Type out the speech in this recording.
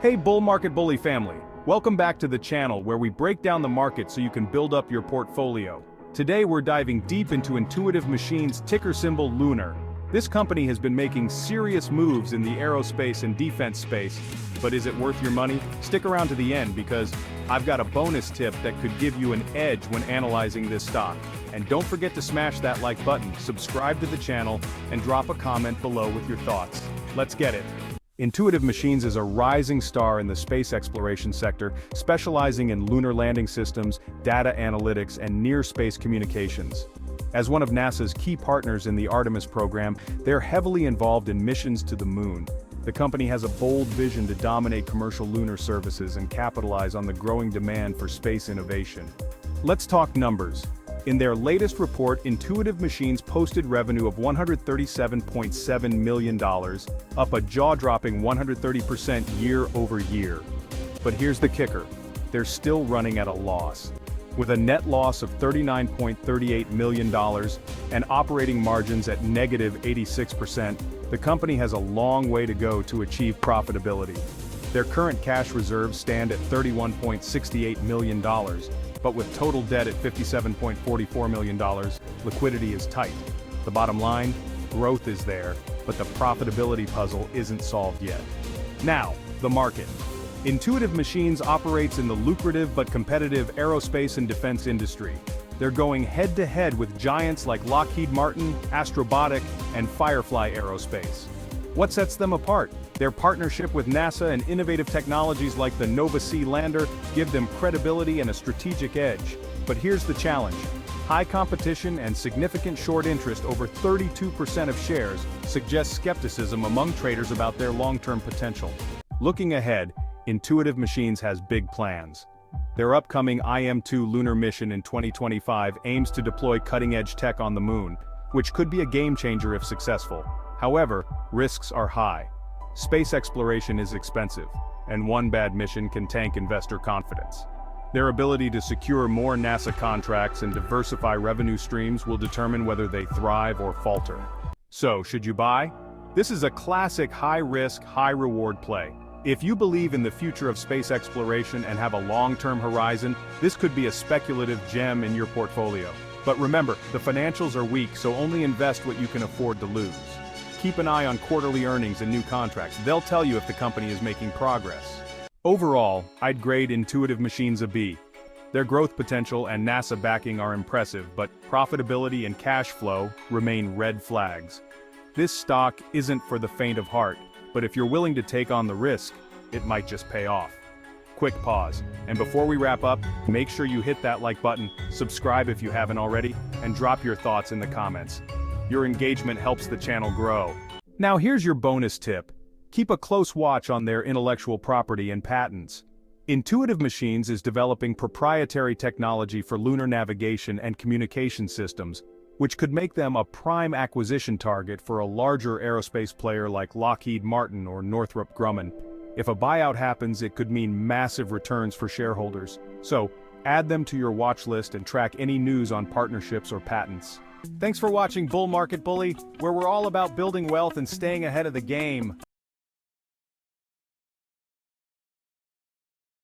Hey Bull Market Bully family, welcome back to the channel where we break down the market so you can build up your portfolio. Today we're diving deep into Intuitive Machines' ticker symbol Lunar. This company has been making serious moves in the aerospace and defense space, but is it worth your money? Stick around to the end because I've got a bonus tip that could give you an edge when analyzing this stock. And don't forget to smash that like button, subscribe to the channel, and drop a comment below with your thoughts. Let's get it. Intuitive Machines is a rising star in the space exploration sector, specializing in lunar landing systems, data analytics, and near-space communications. As one of NASA's key partners in the Artemis program, they're heavily involved in missions to the moon. The company has a bold vision to dominate commercial lunar services and capitalize on the growing demand for space innovation. Let's talk numbers. In their latest report, Intuitive Machines posted revenue of $137.7 million, up a jaw-dropping 130% year-over-year. But here's the kicker, they're still running at a loss. With a net loss of $39.38 million and operating margins at negative 86%, the company has a long way to go to achieve profitability. Their current cash reserves stand at $31.68 million, but with total debt at $57.44 million, liquidity is tight. The bottom line, growth is there, but the profitability puzzle isn't solved yet. Now, the market. Intuitive Machines operates in the lucrative but competitive aerospace and defense industry. They're going head-to-head with giants like Lockheed Martin, Astrobotic, and Firefly Aerospace. What sets them apart? Their partnership with NASA and innovative technologies like the Nova-C lander give them credibility and a strategic edge. But here's the challenge. High competition and significant short interest, over 32% of shares, suggests skepticism among traders about their long-term potential. Looking ahead, Intuitive Machines has big plans. Their upcoming IM-2 lunar mission in 2025 aims to deploy cutting-edge tech on the moon, which could be a game-changer if successful. However, risks are high. Space exploration is expensive, and one bad mission can tank investor confidence. Their ability to secure more NASA contracts and diversify revenue streams will determine whether they thrive or falter. So, should you buy? This is a classic high-risk, high-reward play. If you believe in the future of space exploration and have a long-term horizon, this could be a speculative gem in your portfolio. But remember, the financials are weak, so only invest what you can afford to lose. Keep an eye on quarterly earnings and new contracts. They'll tell you if the company is making progress. Overall, I'd grade Intuitive Machines a B. Their growth potential and NASA backing are impressive, but profitability and cash flow remain red flags. This stock isn't for the faint of heart, but if you're willing to take on the risk, it might just pay off. Quick pause, and before we wrap up, make sure you hit that like button, subscribe if you haven't already, and drop your thoughts in the comments. Your engagement helps the channel grow. Now here's your bonus tip. Keep a close watch on their intellectual property and patents. Intuitive Machines is developing proprietary technology for lunar navigation and communication systems, which could make them a prime acquisition target for a larger aerospace player like Lockheed Martin or Northrop Grumman. If a buyout happens, it could mean massive returns for shareholders. So, add them to your watch list and track any news on partnerships or patents. Thanks for watching Bull Market Bully, where we're all about building wealth and staying ahead of the game.